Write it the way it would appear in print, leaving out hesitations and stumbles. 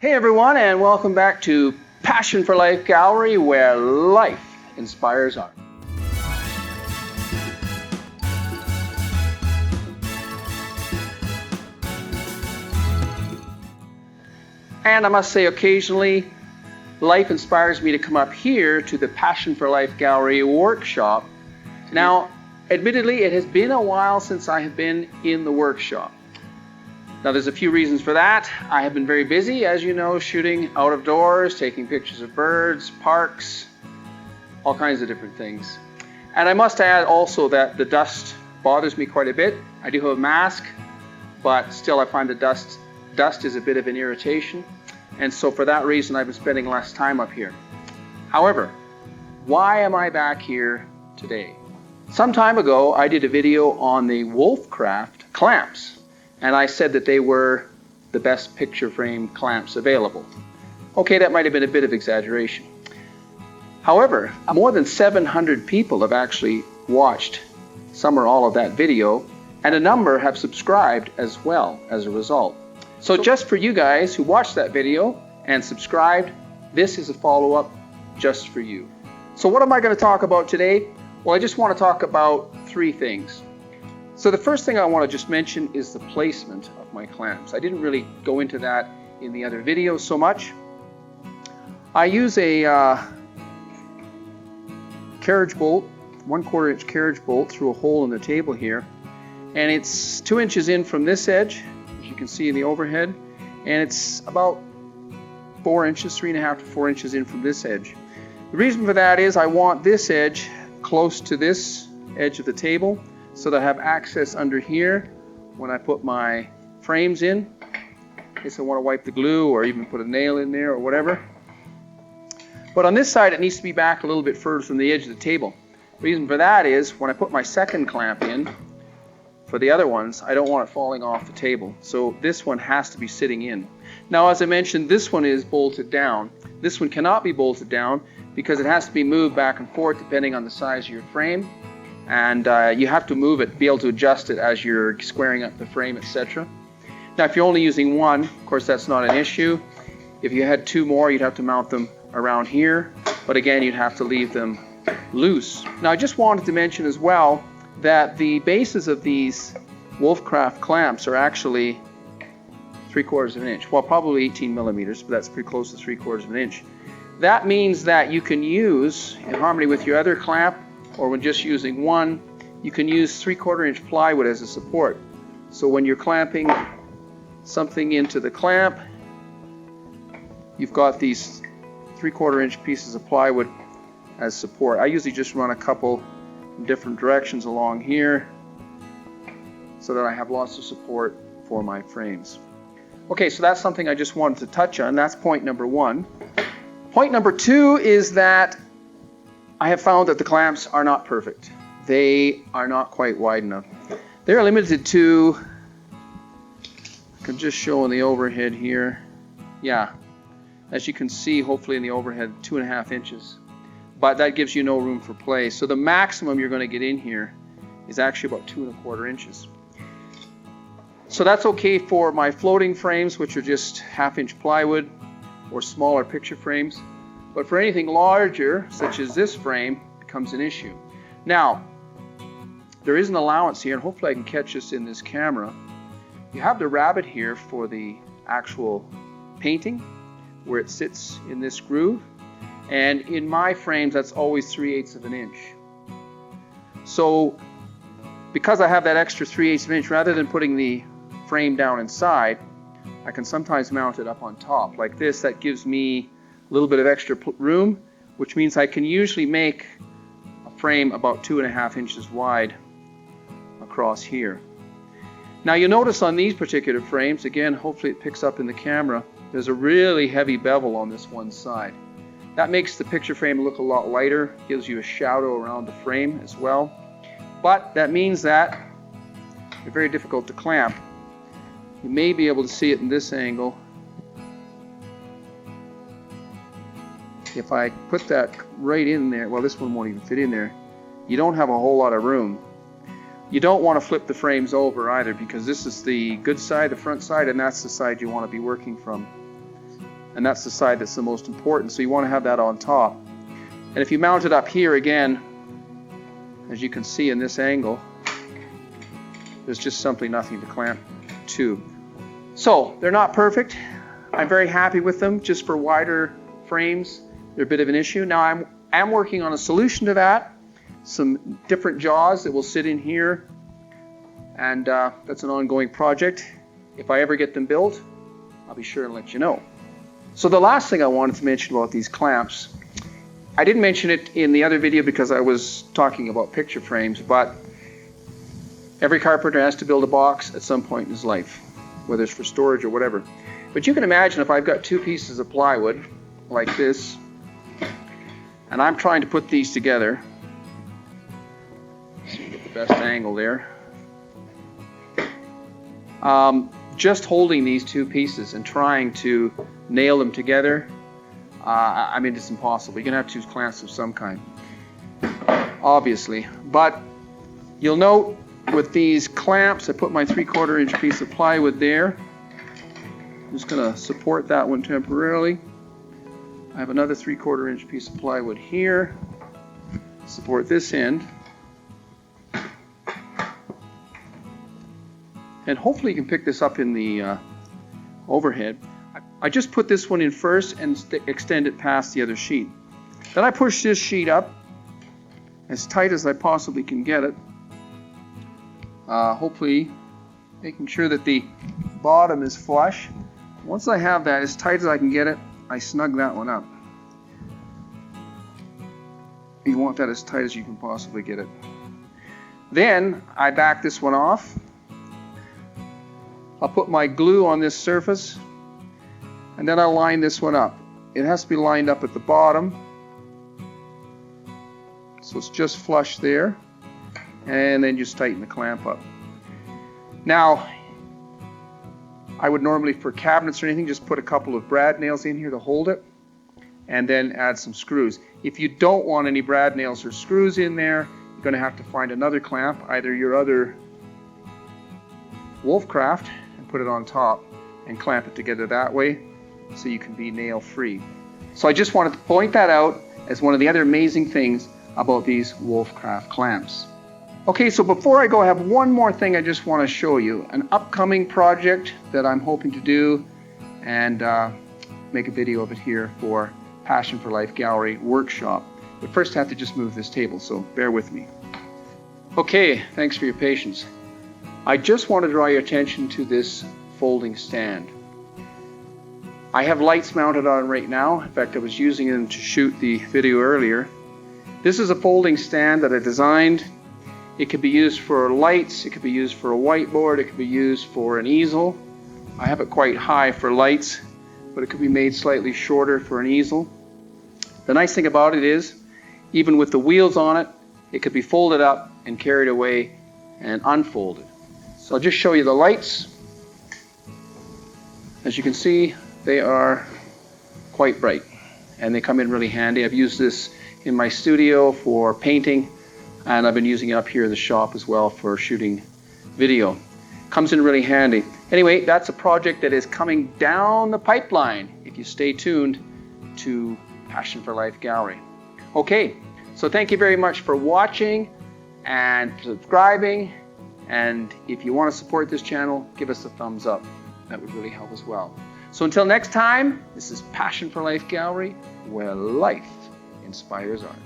Hey everyone, and welcome back to Passion for Life Gallery, where life inspires art. And I must say, occasionally, life inspires me to come up here to the Passion for Life Gallery workshop. Now, admittedly, it has been a while since I have been in the workshop. Now, there's a few reasons for that. I have been very busy, as you know, shooting out of doors, taking pictures of birds, parks, all kinds of different things. And I must add also that the dust bothers me quite a bit. I do have a mask, but still I find the dust is a bit of an irritation. And so for that reason, I've been spending less time up here. However, why am I back here today? Some time ago, I did a video on the Wolfcraft clamps. And I said that they were the best picture frame clamps available. Okay, that might have been a bit of exaggeration. However, more than 700 people have actually watched some or all of that video, and a number have subscribed as well as a result. So just for you guys who watched that video and subscribed, this is a follow-up just for you. So what am I going to talk about today? Well, I just want to talk about three things. So the first thing I want to just mention is the placement of my clamps. I didn't really go into that in the other video so much. I use a carriage bolt, 1/4 inch carriage bolt through a hole in the table here. And it's 2 inches in from this edge, as you can see in the overhead. And it's about 4 inches, 3.5 to 4 inches in from this edge. The reason for that is I want this edge close to this edge of the table, so that I have access under here when I put my frames in case I want to wipe the glue or even put a nail in there or whatever. But on this side, it needs to be back a little bit further from the edge of the table. The reason for that is when I put my second clamp in for the other ones, I don't want it falling off the table. So this one has to be sitting in. Now, as I mentioned, this one is bolted down. This one cannot be bolted down because it has to be moved back and forth depending on the size of your frame. And you have to move it, be able to adjust it as you're squaring up the frame, etc. Now, if you're only using one, of course, that's not an issue. If you had two more, you'd have to mount them around here. But again, you'd have to leave them loose. Now, I just wanted to mention as well that the bases of these Wolfcraft clamps are actually 3/4 of an inch. Well, probably 18 millimeters, but that's pretty close to 3/4 of an inch. That means that you can use, in harmony with your other clamp, or when just using one, you can use 3/4 inch plywood as a support. So when you're clamping something into the clamp, you've got these 3/4 inch pieces of plywood as support. I usually just run a couple different directions along here so that I have lots of support for my frames. Okay, so that's something I just wanted to touch on. That's point number one. Point number two is that I have found that the clamps are not perfect. They are not quite wide enough. They're limited to, I can just show in the overhead here. Yeah, as you can see, hopefully in the overhead, 2.5 inches. But that gives you no room for play. So the maximum you're going to get in here is actually about 2.25 inches. So that's okay for my floating frames, which are just 1/2 inch plywood, or smaller picture frames. But for anything larger, such as this frame, it becomes an issue. Now, there is an allowance here, and hopefully I can catch this in this camera. You have the rabbet here for the actual painting, where it sits in this groove. And in my frames, that's always 3/8 of an inch. So, because I have that extra 3/8 of an inch, rather than putting the frame down inside, I can sometimes mount it up on top. Like this, that gives me a little bit of extra room, which means I can usually make a frame about 2.5 inches wide across here. Now you'll notice on these particular frames, again, hopefully it picks up in the camera, there's a really heavy bevel on this one side. That makes the picture frame look a lot lighter, gives you a shadow around the frame as well. But that means that they're very difficult to clamp. You may be able to see it in this angle. If I put that right in there, well, this one won't even fit in there. You don't have a whole lot of room. You don't want to flip the frames over either, because this is the good side, the front side, and that's the side you want to be working from. and that's the side that's the most important, so you want to have that on top. And if you mount it up here again, as you can see in this angle, there's just simply nothing to clamp to. So they're not perfect. I'm very happy with them. Just for wider frames, they're a bit of an issue. Now I'm working on a solution to that. Some different jaws that will sit in here, and that's an ongoing project. If I ever get them built, I'll be sure and let you know. So the last thing I wanted to mention about these clamps, I didn't mention it in the other video because I was talking about picture frames, but every carpenter has to build a box at some point in his life, whether it's for storage or whatever. But you can imagine if I've got two pieces of plywood like this, and I'm trying to put these together, so you get the best angle there. Just holding these two pieces and trying to nail them together, I mean, it's impossible. You're going to have to use clamps of some kind, obviously. But you'll note with these clamps, I put my 3/4 inch piece of plywood there. I'm just going to support that one temporarily. I have another 3/4 inch piece of plywood here. Support this end. And hopefully you can pick this up in the overhead. I just put this one in first and extend it past the other sheet. Then I push this sheet up as tight as I possibly can get it. Hopefully making sure that the bottom is flush. Once I have that as tight as I can get it, I snug that one up. You want that as tight as you can possibly get it. Then I back this one off. I'll put my glue on this surface, and then I'll line this one up. It has to be lined up at the bottom, so it's just flush there, and then just tighten the clamp up. Now, I would normally, for cabinets or anything, just put a couple of brad nails in here to hold it, and then add some screws. If you don't want any brad nails or screws in there, you're going to have to find another clamp, either your other Wolfcraft, and put it on top and clamp it together that way so you can be nail free. So I just wanted to point that out as one of the other amazing things about these Wolfcraft clamps. Okay, so before I go, I have one more thing I just want to show you. An upcoming project that I'm hoping to do and make a video of it here for Passion for Life Gallery workshop. But first I have to just move this table, so bear with me. Okay, thanks for your patience. I just want to draw your attention to this folding stand. I have lights mounted on right now. In fact, I was using them to shoot the video earlier. This is a folding stand that I designed. It could be used for lights, it could be used for a whiteboard, it could be used for an easel. I have it quite high for lights, but it could be made slightly shorter for an easel. The nice thing about it is, even with the wheels on it, it could be folded up and carried away and unfolded. So I'll just show you the lights. As you can see, they are quite bright and they come in really handy. I've used this in my studio for painting, and I've been using it up here in the shop as well for shooting video. Comes in really handy. Anyway, that's a project that is coming down the pipeline if you stay tuned to Passion for Life Gallery. Okay, so thank you very much for watching and subscribing, and if you want to support this channel, give us a thumbs up. That would really help as well. So until next time, this is Passion for Life Gallery, where life inspires art.